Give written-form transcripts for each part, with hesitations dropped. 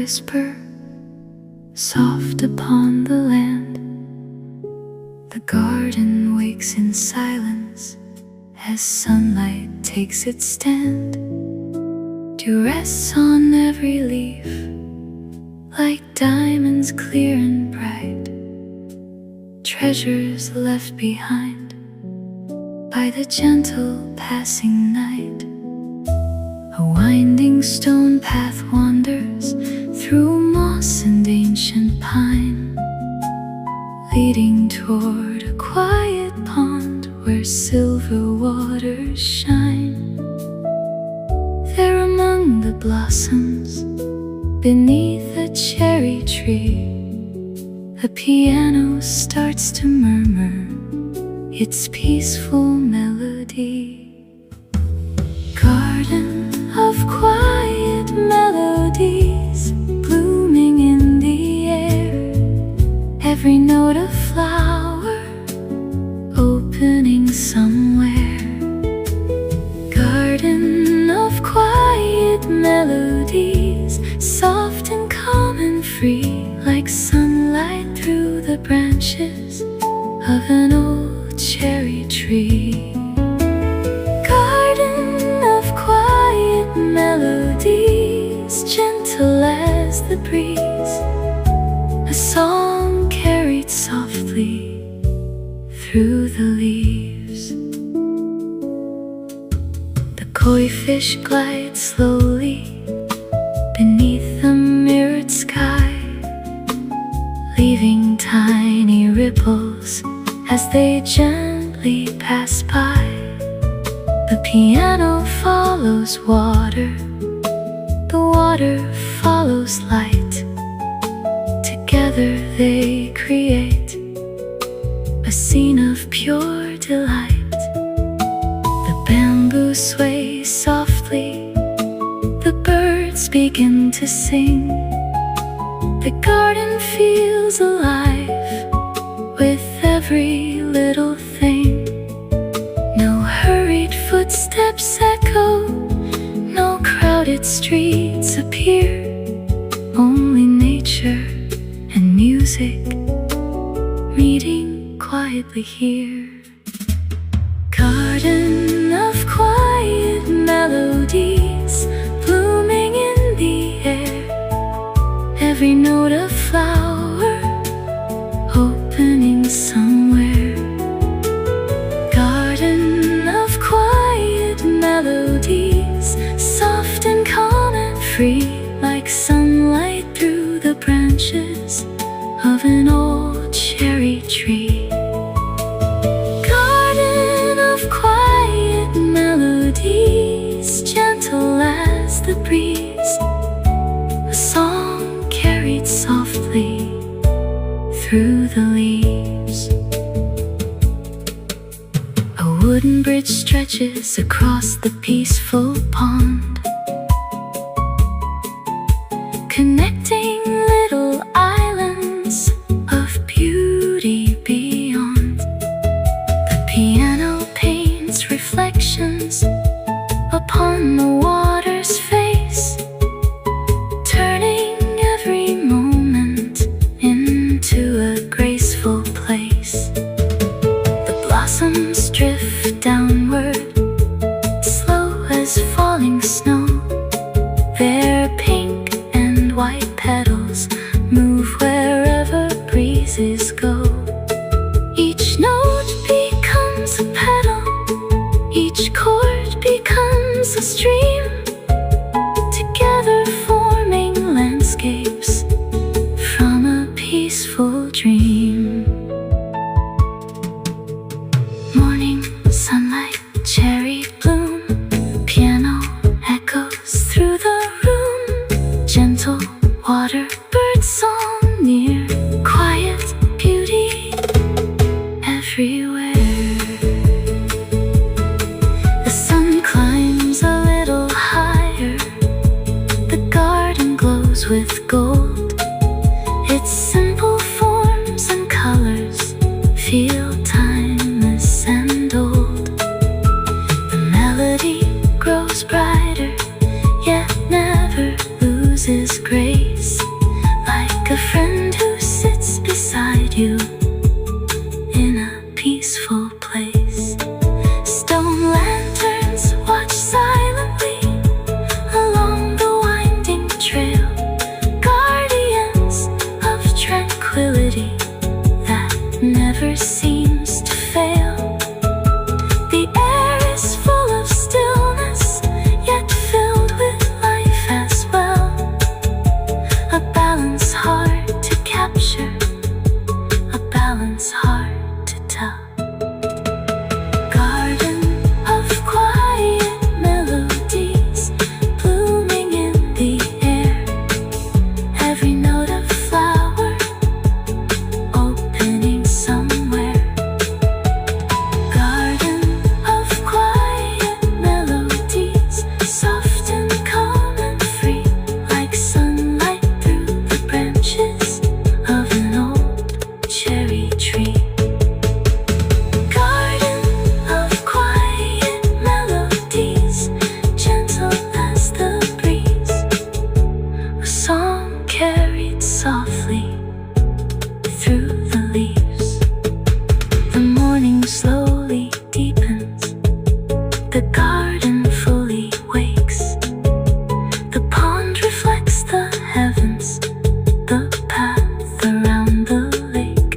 whisper, soft upon the land. The garden wakes in silence as sunlight takes its stand. Dew rests on every leaf like diamonds clear and bright, treasures left behind by the gentle passing night. A winding stone path wanders through moss and ancient pine, leading toward a quiet pond where silver waters shine. There among the blossoms, beneath a cherry tree, a piano starts to murmur its peaceful melody. Garden of quiet melodies blooming in the air, every note a flower opening somewhere. Garden of quiet melodies, soft and calm and free, like sunlight through the branches of an old cherry tree. Garden of quiet melodies, gentle as the breeze, a song carried softly through the leaves. The koi fish glides slowly beneath the mirrored sky, leaving tiny ripples as they gently pass by. The piano follows water, the water follows light. Together they create a scene of pure delight. The bamboo sways softly, the birds begin to sing. The garden feels alive with every little thing. No hurried footsteps echo, no crowded streets appear, only nature and music meeting quietly here. Garden of quiet melodies blooming in the air, every note a flower opening somewhere. Garden of quiet melodies, soft and calm and free, like sunlight through the branches of an old cherry tree. Garden of quiet melodies, gentle as the breeze, a song carried softly through the leaves. A wooden bridge stretches across the peaceful pond, connecting little islands of beauty beyond. The piano paints reflections upon the water's face, turning every moment into a graceful place. The blossoms drift downward, slow as falling snow. Their pink and white petals move wherever breezes go. Each note becomes a petal, each chord becomes a stream, together forming landscapes from a peaceful dream. Morning sunlight, cherry bloom, piano echoes through the room. Gentle water, bird song near, quiet beauty everywhere. The sun climbs a little higher, the garden glows with gold. Its simple forms and colors feel timeless and old. The melody grows brighter, yet never loses grace. peaceful place. Stone lanterns watch silently along the winding trail, guardians of tranquility that never seems to fail. The air is full of stillness, yet filled with life as well. A balance hard to capture, a balance hard to tell. Garden of quiet melodies blooming in the air. Every note of flower opening somewhere. Garden of quiet melodies, soft and calm and free, like sunlight through the branches of an old cherry tree. Garden of quiet melodies, gentle as the breeze, a song carried softly through the leaves. The morning slowly deepens, the garden fully wakes. The pond reflects the heavens, the path around the lake.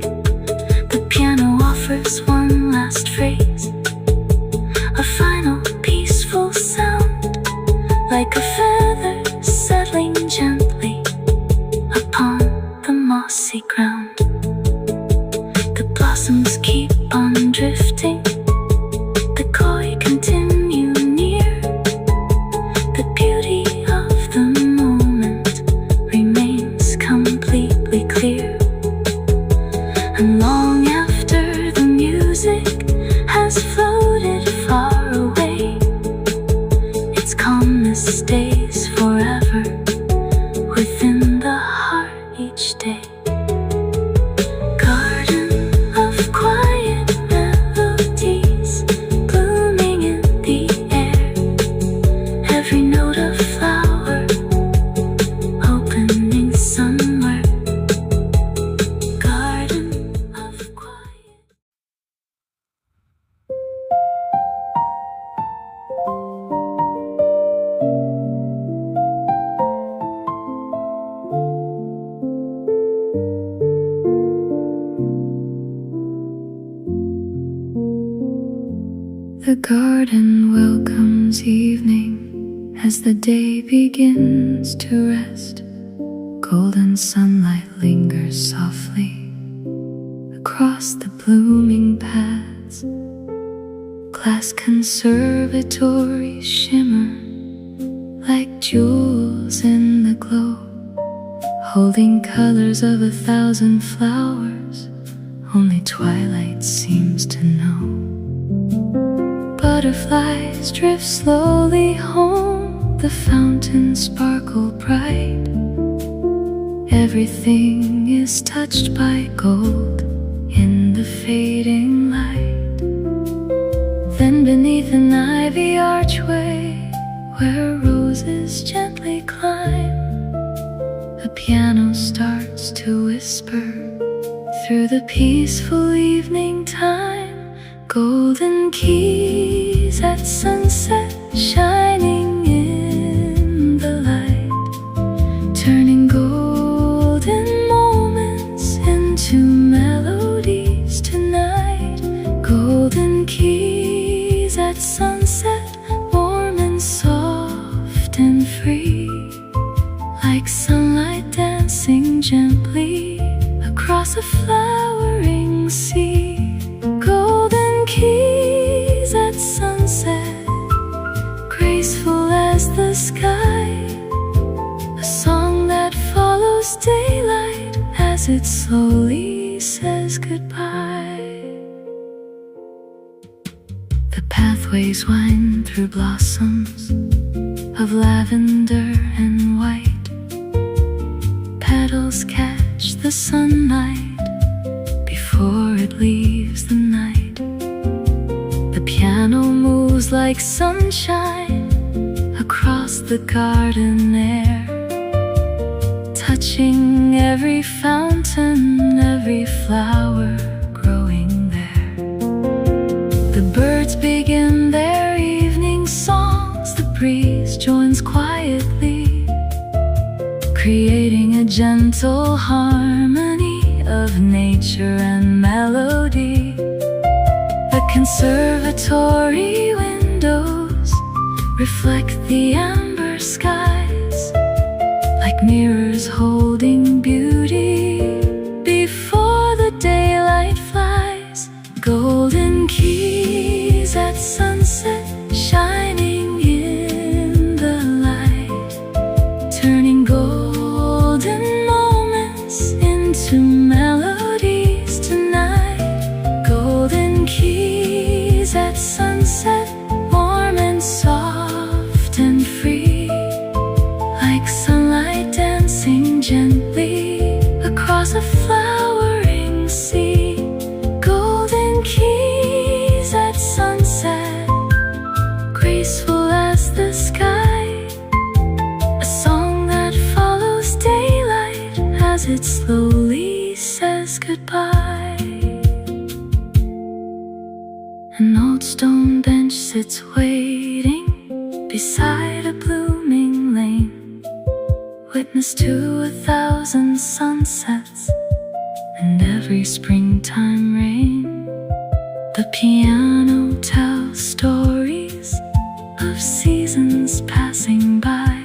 The piano offers one last phrase, a final peaceful sound, like a feather settling gently upon the mossy ground. The blossoms keep on drifting, the koi continue near. The beauty of the moment remains completely clear. And long after the music has floated far away, its calmness stays forever within the heart each day. Garden of quiet melodies blooming in the air. Every note of flower opening somewhere. Garden of quiet. The garden welcomes evening as the day begins to rest. Golden sunlight lingers softly across the blooming paths. Glass conservatories shimmer like jewels in the glow, holding colors of 1,000 flowers only twilight seems to know. Butterflies drift slowly home, the fountains sparkle bright. Everything is touched by gold in the fading light. Then beneath an ivy archway, where roses gently climb, a piano starts to whisper through the peaceful evening time. Golden keys at sunset, shining in the light, turning golden moments into melodies tonight. Golden keys at sunset, warm and soft and free, like sunlight dancing gently across a flowering sea. Golden keys at sunset, graceful as the sky, a song that follows daylight as it slowly says goodbye. The pathways wind through blossoms of lavender and white. Petals catch the sunlight before it leaves the night. The piano moves like sunshine across the garden air, touching every fountain, every flower growing there. The birds begin their evening songs, the breeze joins quietly, creating a gentle harmony of nature and melody. The conservatory windows reflect the amber skies, like mirrors holding beauty before the daylight flies. Golden keys at sunset, shining in the light, turning golden moments into melodies tonight. Golden keys at sunset, warm and soft and free, like sunlight dancing gently across a flowering sea. Golden keys at sunset, graceful as the sky, a song that follows daylight as it slowly says goodbye. An old stone bench sits waiting beside a blooming lane, witness to 1,000 sunsets and every springtime rain. The piano tells stories of seasons passing by,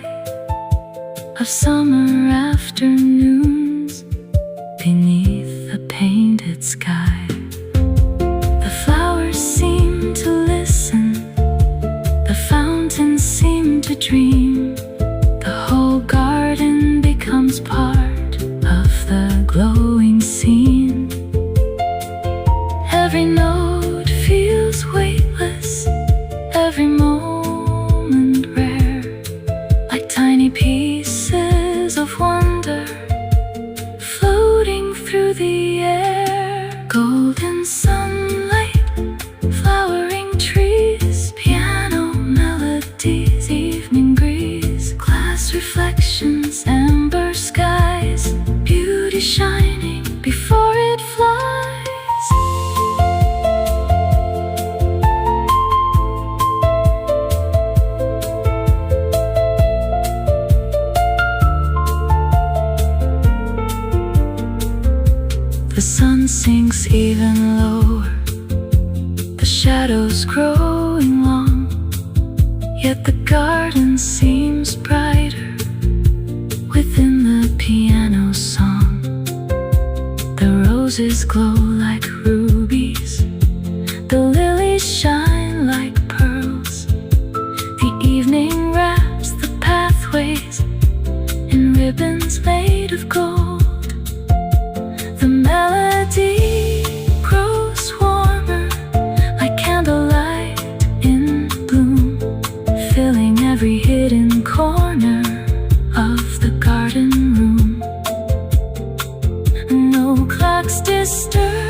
of summer afternoons beneath a painted sky. The flowers seem to listen, the fountains seem to dream, the whole garden becomes part of the glowing scene. Every note feels weightless, every moment rare, like tiny pieces of wonder floating through the air. Golden sunlight, flowering trees, piano melodies, evening breeze, glass reflections, amber skies, beauty shining before it flies. The sun sinks even lower, the shadows growing long, yet the garden seems brighter within the piano song. The roses glow like rubies, the lilies shine like pearls. The evening wraps the pathways in ribbons made of gold. The melody grows warmer, like candlelight in bloom, filling every hidden corner of the garden room. No clocks disturb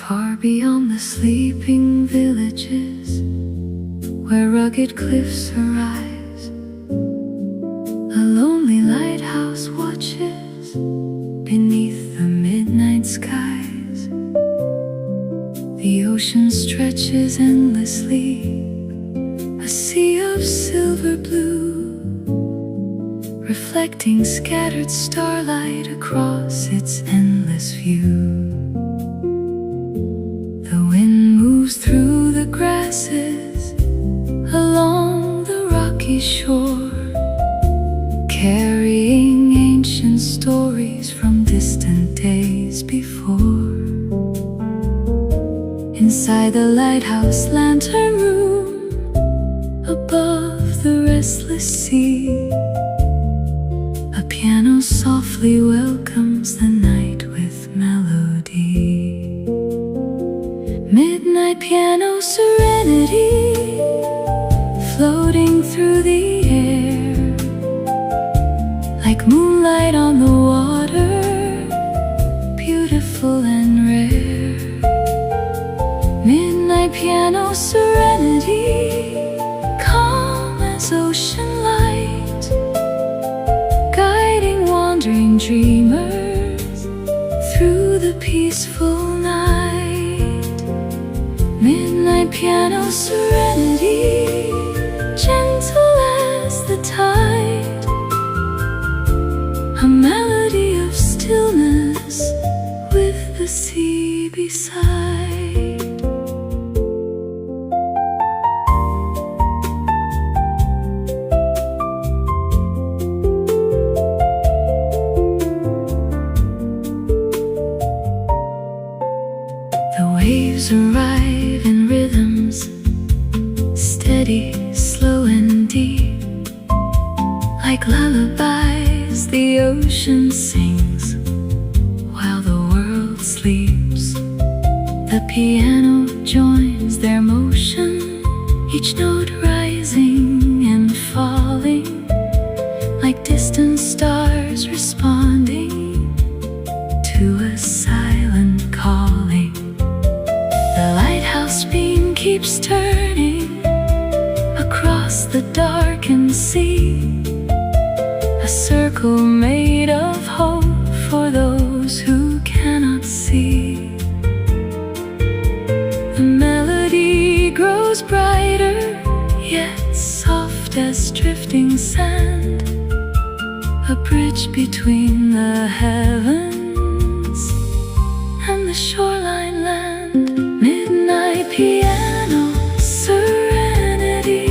Far beyond the sleeping villages, where rugged cliffs arise, a lonely lighthouse watches beneath the midnight skies. The ocean stretches endlessly, a sea of silver blue, reflecting scattered starlight across its endless view. The wind moves through the grasses along the rocky shore, carrying ancient stories from distant days before. Inside the lighthouse lantern room, above the restless sea, a piano softly welcomes the night with melody. Midnight piano serenity, floating through the air, like moonlight on the water, beautiful and rare. Midnight piano serenity, calm as ocean light, guiding wandering dreamers through the peaceful night. Midnight piano serenity, gentle as the tide, a melody of stillness with the sea beside. The waves arrive in rhythms, steady, slow and deep, like lullabies the ocean sings while the world sleeps. The piano joins their motion, each note rising and falling, like distant stars responding to a silent calling. The lighthouse beam keeps turning across the darkened sea, a circle made of hope for those who cannot see. The melody grows brighter, yet soft as drifting sand, a bridge between the heavens and the shoreline land. Midnight piano serenity,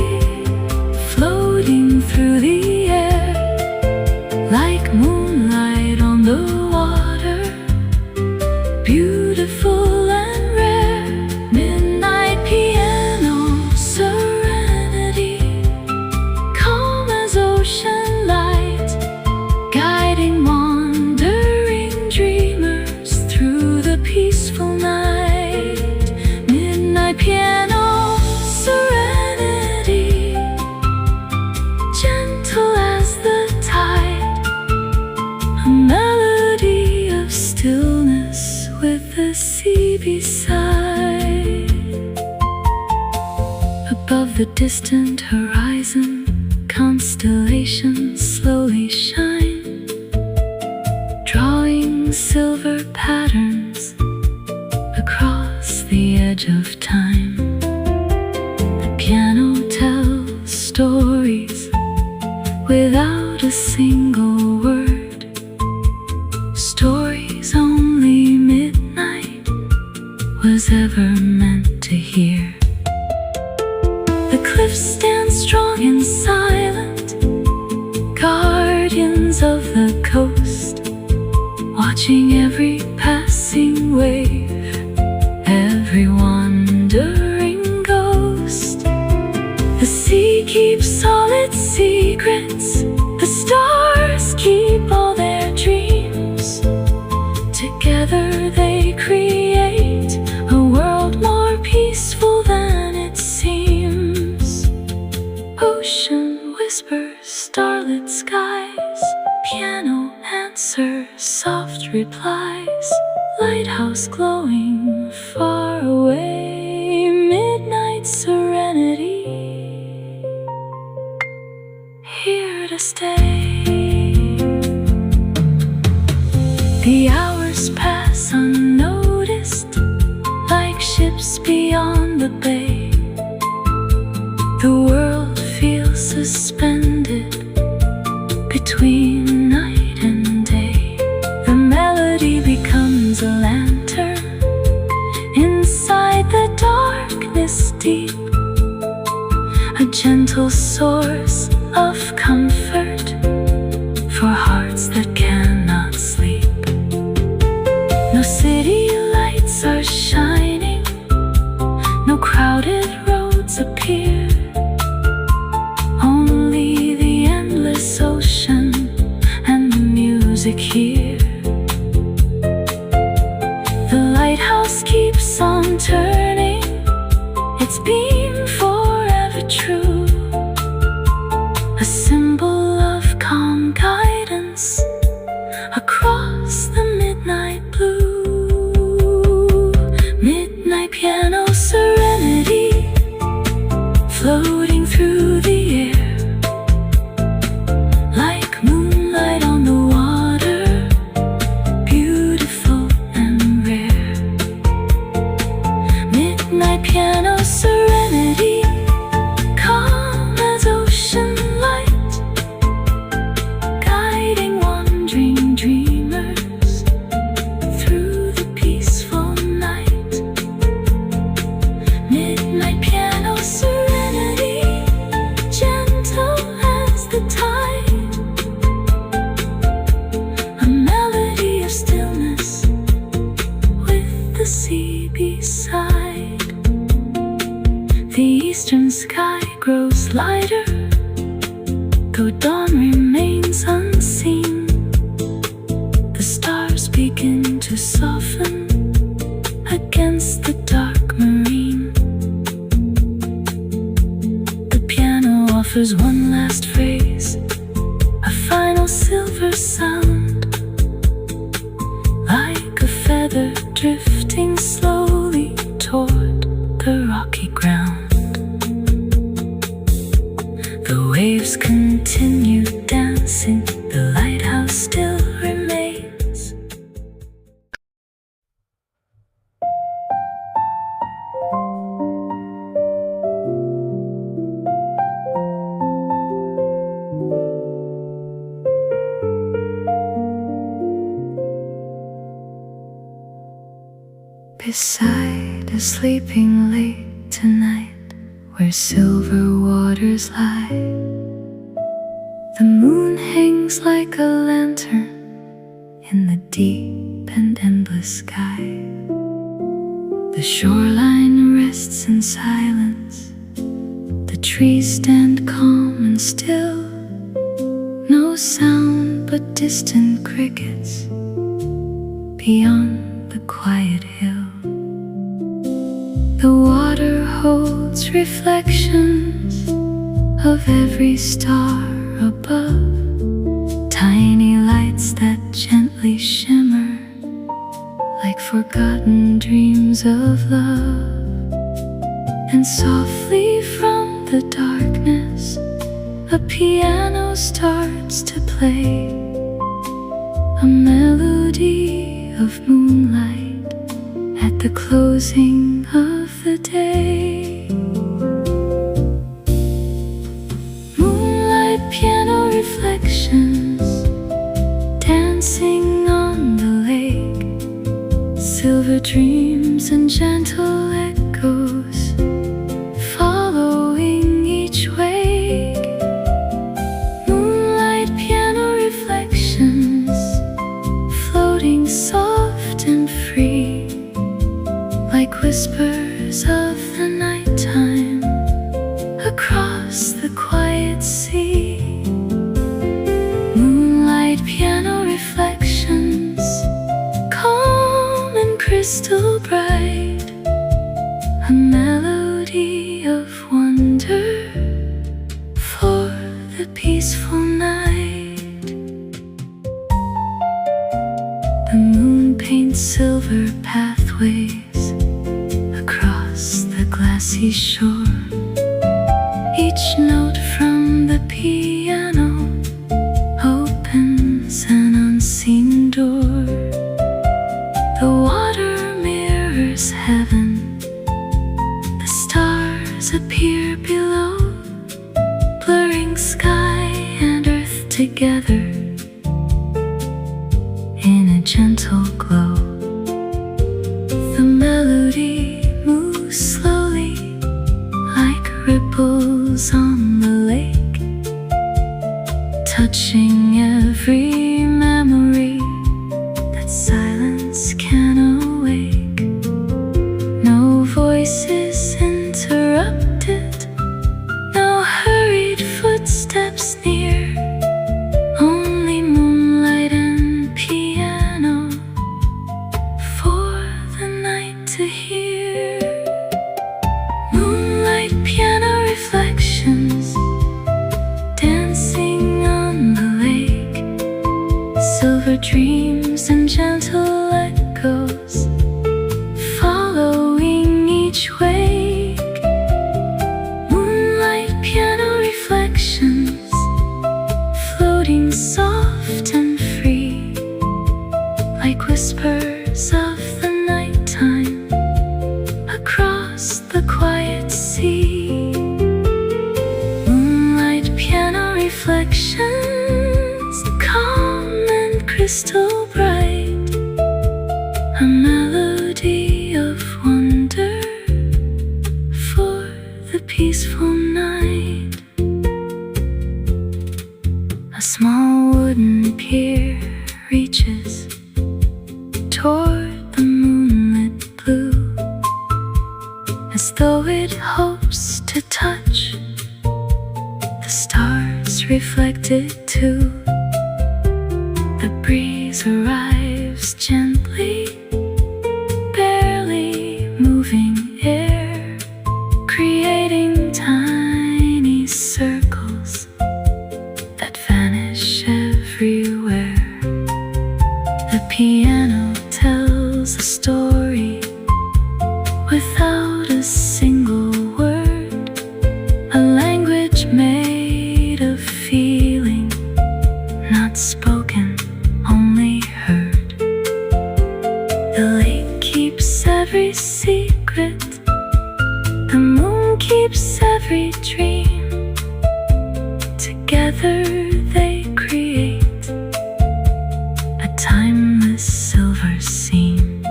floating through the air, like moonlight on the water, beautiful and rare. Midnight piano serenity, calm as ocean light, guiding wandering dreamers through the peaceful night. Midnight piano serenity, gentle as the tide, a melody of stillness with the sea beside. Above the distant horizon, constellations slowly shine, drawing silver patterns across the edge of time. The piano tells stories without a single word, stories only midnight was ever meant to hear. The cliffs stand strong and silent, guardians of the coast, watching every passing wave, every wandering ghost. The sea keeps all its secrets, the stars keep all their dreams. Together they create a world more peaceful than it seems. Ocean whispers, starlit skies, piano answers, soft replies, lighthouse glowing far away, midnight serenity, here to stay. The hours pass unnoticed, like ships beyond the bay. The world feels suspended between night and day. The melody becomes a lantern inside the darkness deep, a gentle source of comfort for hearts that cannot sleep. No city lights are shining, no crowded roads appear, only the endless ocean and the music here. The lighthouse keeps on turning, its beam forever true, a symbol of calm guidance across the midnight blue. Midnight piano serenity floating through the air, like moonlight on the water, beautiful and rare. Midnight piano serenity, calm as ocean light, guiding wandering dreamers through the peaceful night. Midnight piano serenity, gentle as the tide, a melody of stillness with the sea beside. The eastern sky grows lighter, though dawn remains unseen. The stars begin to soften against the dark marine. The piano offers one last phrase, a final silver sound, like a feather drifting slowly toward the rocky ground. The waves continue dancing, the lighthouse still remains. Beside a sleeping lake tonight, where silver waters lie, the moon hangs like a lantern in the deep and endless sky. The shoreline rests in silence, the trees stand calm and still, no sound but distant crickets beyond the quiet hill. The water holds reflections of every star above, tiny lights that gently shimmer like forgotten dreams of love. And softly from the darkness, a piano starts to play, a melody of moonlight at the closing of the day. Moonlight piano reflections dancing on the lake, silver dreams and gentle echoes following each wake. Moonlight piano reflections floating soft and free, like whispers of the nighttime across the quiet sea. Moonlight piano reflections, calm and crystal bright, a melody of wonder for the peaceful night. The moon paints silver pathways across the glassy shore. Each note from the piano opens an unseen door. The water mirrors heaven, the stars appear below, blurring sky and earth together in a gentle glow. The melody moves slowly like ripples on the lake, touching every memory that silence can awake. No voices interrupted, no hurried footsteps near, only moonlight and piano for the night to hear. Moonlight piano reflections dancing on the lake, silver dreams and gentle echoes following each wake. Moonlight piano reflections floating soft and free, like whispers of the nighttime across the quiet sea. Moonlight piano reflections, calm and crystal bright, a melody of wonder for the peaceful night. A small wooden pier reaches toward the moonlit blue, as though it hopes to touch the stars reflected too. The breeze arrives gently, barely moving air, creating tiny circles that vanish everywhere. The piano tells a story without a single word, a language made of feeling, not spoken, only heard. The lake keeps every secret, the moon keeps every dream. Together they create a timeless silver scene.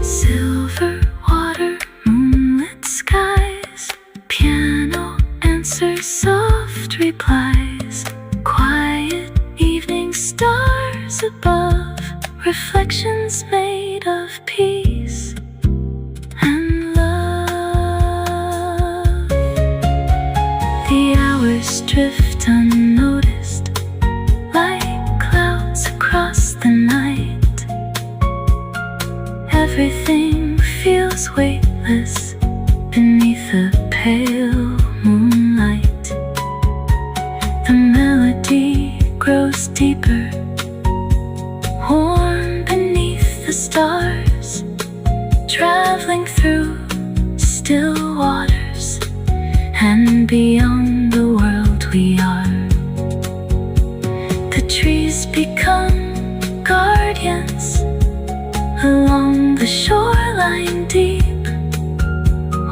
Silver water, moonlit skies, piano answers soft replies, quiet evening stars above, reflections made of peace and love. The hours drift unnoticed, like clouds across the night. Everything feels weightless beneath the pale moonlight. The melody grows deeper, warm beneath the stars, traveling through still waters and beyond the world we are. The trees become guardians along the shoreline deep,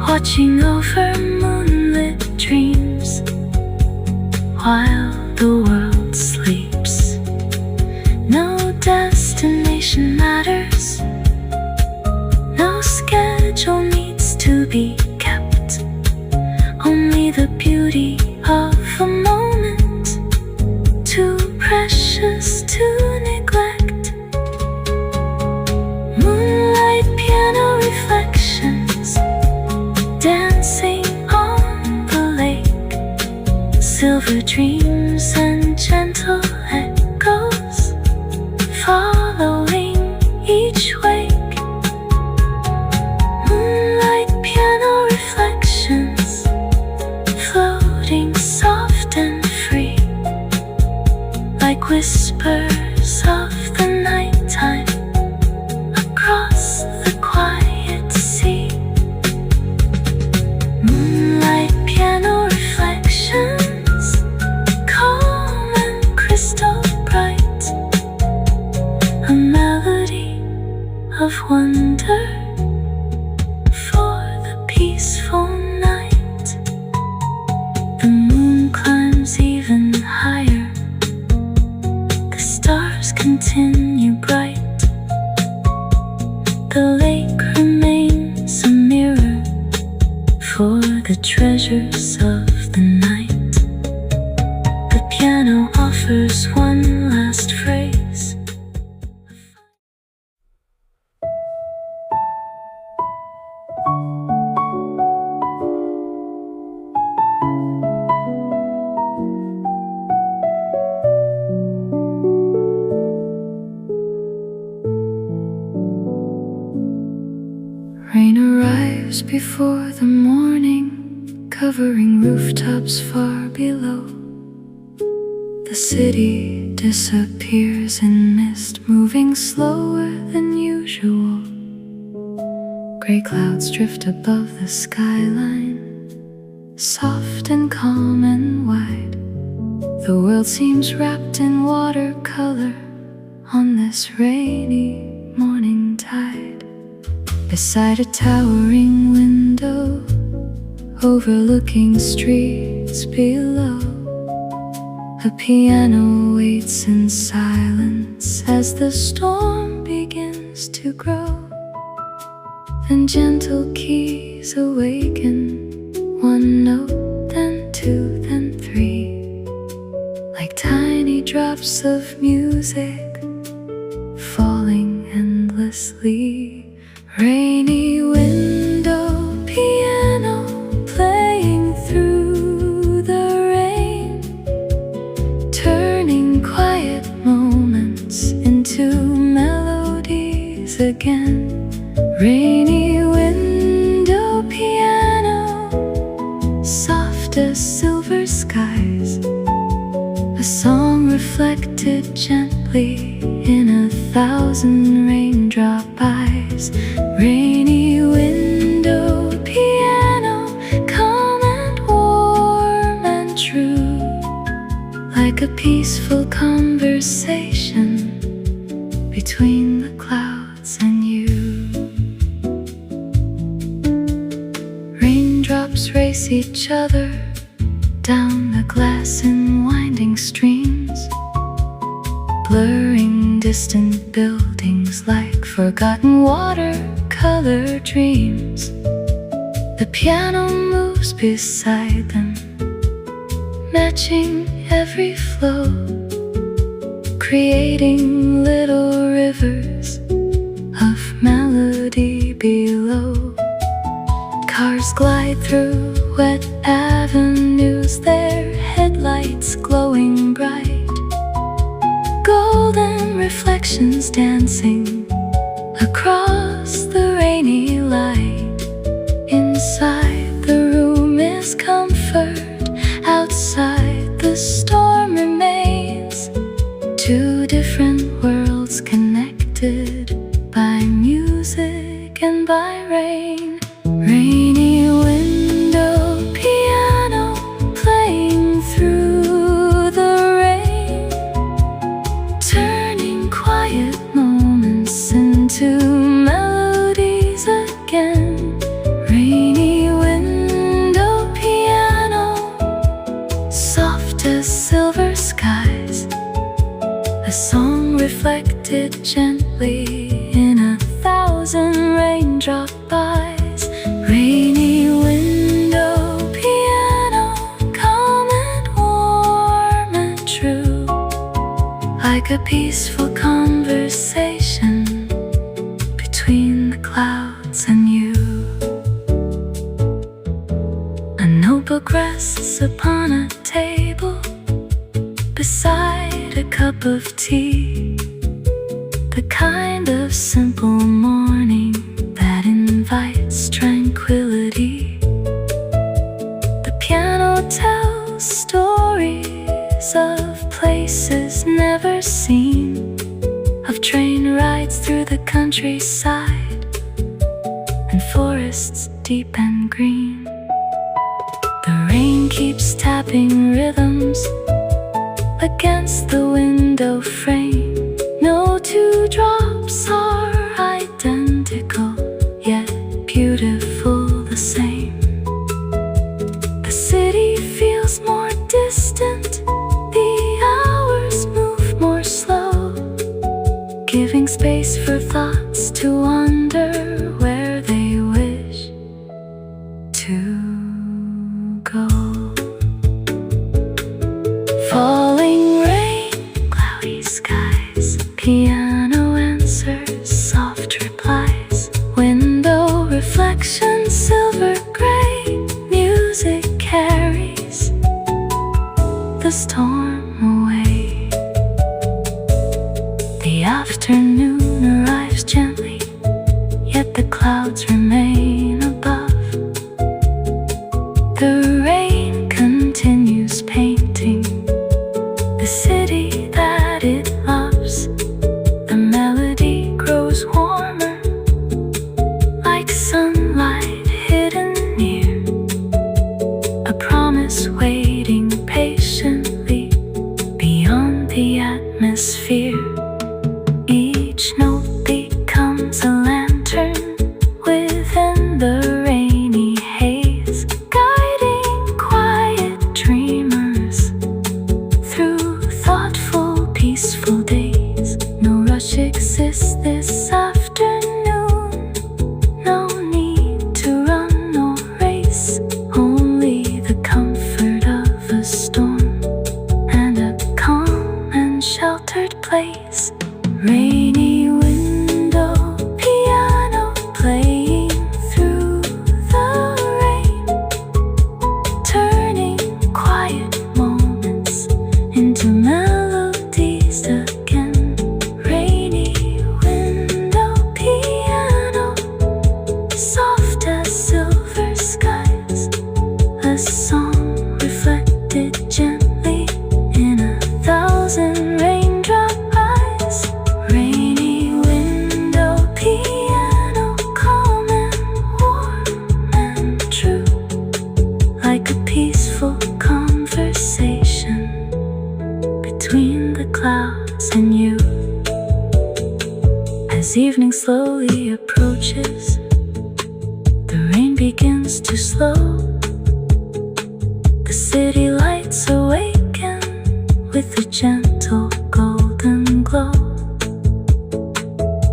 watching over moonlit dreams while the world sleeps. No destination matters, no schedule needs to be kept, only the beauty of a moment, too precious to neglect. Moonlight piano reflections dancing on the lake, silver dreams and gentle echoes following each wake. Moonlight lavender for the peaceful night. The moon climbs even higher, the stars continue bright. The lake remains a mirror for the treasures of the night. The piano offers one last phrase. Rain arrives before the morning, covering rooftops far below. The city disappears in mist, moving slower than usual. Gray clouds drift above the skyline, soft and calm and wide. The world seems wrapped in watercolor on this rainy morning tide. Beside a towering window, overlooking streets below, a piano waits in silence as the storm begins to grow. Then gentle keys awaken, one note, then two, then three, like tiny drops of music falling endlessly. Rainy window, piano playing through the rain, turning quiet moments into melodies again. Rainy window, piano, soft as silver skies, a song reflected gently in 1,000 raindrop eyes. Rainy window, piano, calm and warm and true, like a peaceful conversation between the clouds and you. Raindrops race each other down the glass in winding streams, blurring distant buildings like forgotten watercolor dreams. The piano moves beside them, matching every flow, creating little rivers of melody below. Cars glide through wet avenues, their headlights glowing bright, golden reflections dancing across the rainy light. Inside the room is comfort, outside the storm remains. Two different worlds connected by music and by rain. Rainy window, piano playing through the rain, turning quiet moments into melodies again. Rainy window, piano, soft as silver skies, a song reflected gently in 1,000 raindrop eyes. Rainy window, piano, calm and warm and true, like a peaceful conversation between the clouds and you. A notebook rests upon a table beside a cup of tea, the kind of simple morning that invites tranquility. The piano tells stories of places never seen, of train rides through the countryside and forests deep and green. The rain keeps tapping rhythms against the window frame. No two drops are identical, the clouds remain above. The rain continues painting the city that it loves. The melody grows warmer, like sunlight hidden near, a promise waiting patiently beyond the atmosphere. Each note becomes a lantern within the rainy haze, guiding quiet dreamers through thoughtful, peaceful days. No rush exists this afternoon, no need to run or race, only the comfort of a storm and a calm and sheltered place. Rainy window, piano playing through the rain, turning quiet moments into melodies again. Rainy window, piano, soft as silver skies, a song reflected gently in 1,000 raindrop eyes. Rainy window, piano, calm and warm and true, like a peaceful conversation between the clouds and you. As evening slowly approaches, the rain begins to slow. The city lights awaken with a gentle golden glow.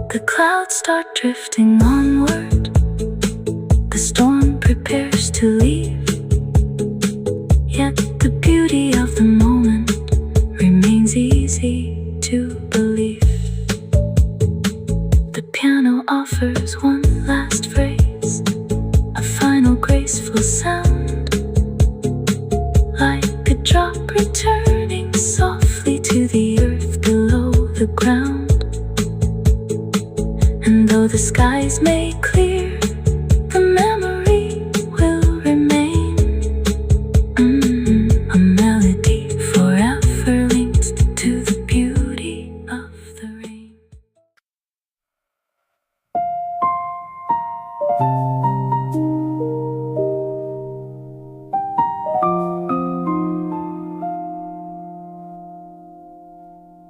The clouds start drifting onward, the storm prepares to leave, yet the beauty of the moment remains easy to believe. The piano offers one last phrase, a final graceful sound, like a drop returning softly to the earth below the ground. And though the skies may clear, the memory will remain, a melody forever linked to the beauty of the rain.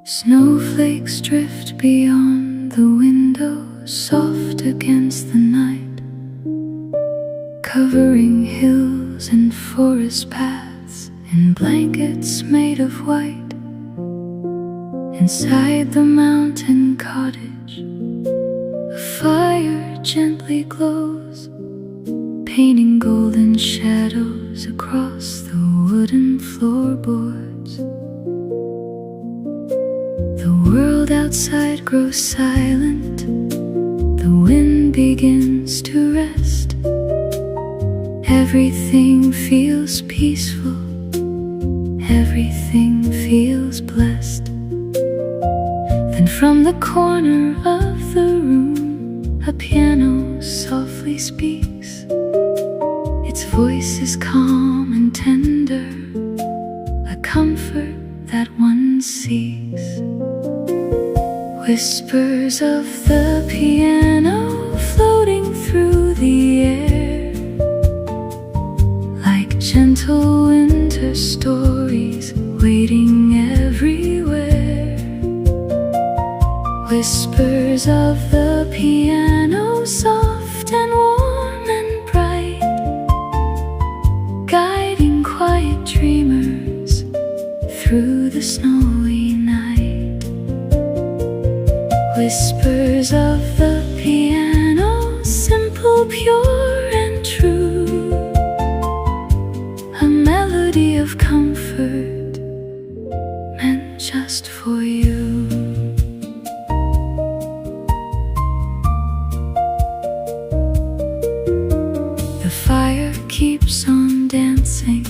Snowflakes drift beyond the window, soft against the night, covering hills and forest paths in blankets made of white. Inside the mountain cottage, a fire gently glows, painting golden shadows across the wooden floorboards. The world outside grows silent, the wind begins to rest. Everything feels peaceful, everything feels blessed. Then from the corner of the room, a piano softly speaks. Its voice is calm and tender, a comfort that one seeks. Whispers of the piano floating through the air, like gentle winter stories waiting everywhere. Whispers of the piano, soft and warm and bright, guiding quiet dreamers through the snowy night. Whispers of the piano, simple, pure and true, a melody of comfort meant just for you. The fire keeps on dancing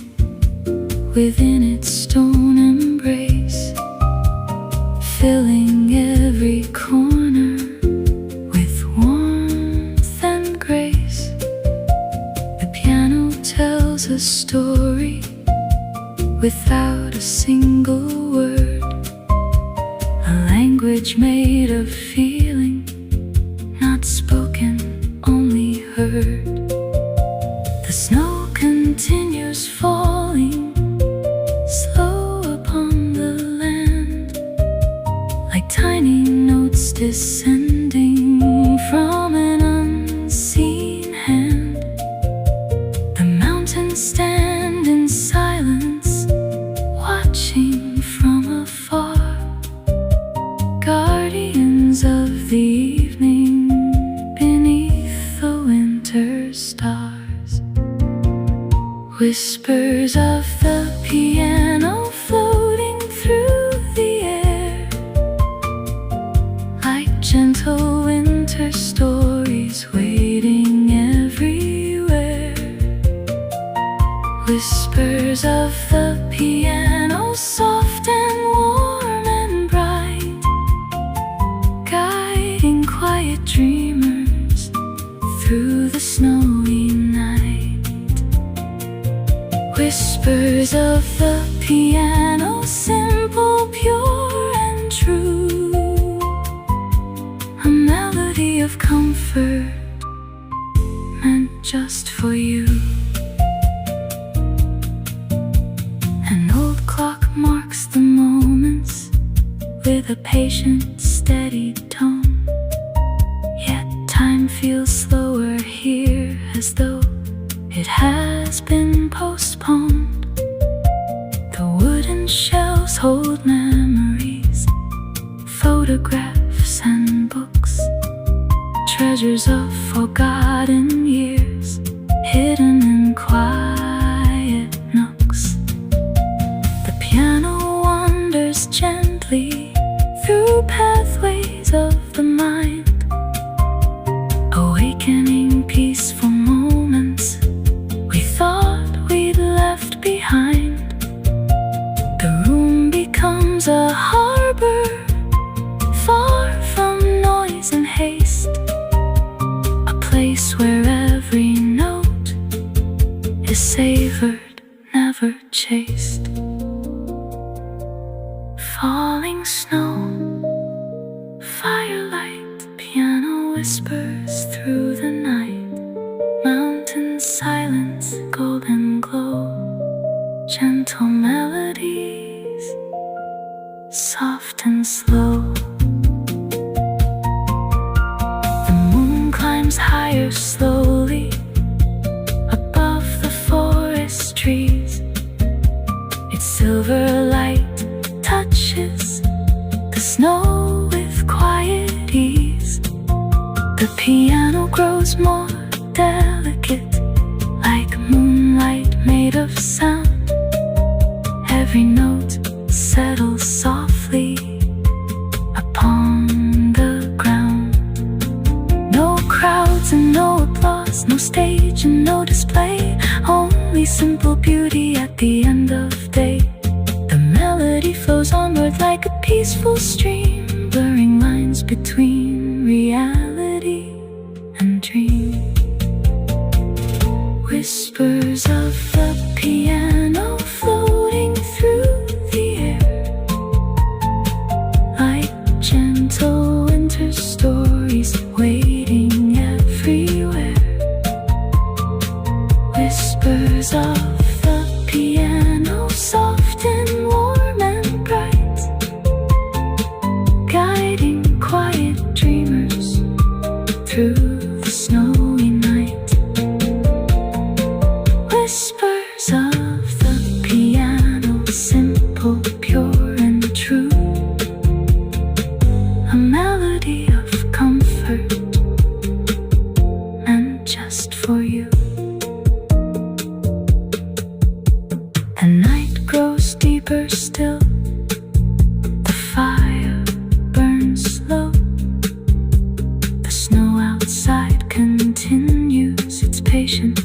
within its stone embrace, filling every corner with warmth tells a story without a single word, a language made of feeling, not spoken, only heard. The snow continues falling, slow upon the land, like tiny notes descending from an unseen hand. The mountains stand in silence, watching from afar, guardians of the evening beneath the winter stars. Whispers of the piano floating through the air, like gentle winter stories waiting everywhere. Whispers of the piano, soft and warm and bright, guiding quiet dreamers through the snowy night. Whispers of the piano, simple, pure and true, a melody of comfort meant just for you. An old clock marks the moments with a patient, steady tone, yet time feels slower here, as though it has been postponed. The wooden shelves hold memories, photographs and books, treasures of forgotten years, hidden in quiet nooks. The piano wanders gently through pathways of the mind, awakening peaceful moments we thought we'd left behind. The room becomes a harbor, far from noise and haste, a place where every note is savored, never chased. Falling snow, firelight, piano whispers through the night, mountain silence, golden glow, gentle melodies, soft and slow. The moon climbs higher slowly above the forest trees. Its silver light touches the snow with quiet ease. The piano grows more delicate, like moonlight made of sound. Every note settles softly upon the ground. No crowds and no applause, no stage and no display, only simple beauty at the end of day. The melody flows onward like a peaceful stream, blurring lines between reality and dream. Whispers of the piano floating through the air, like gentle winter stories waiting everywhere. Whispers of the piano, soft and warm and bright, guiding quiet dreamers through the snowy night. Whispers of the piano, simple, pure and true, a melody of comfort meant just for you. The night grows deeper still, the fire burns slow, the snow outside continues its patient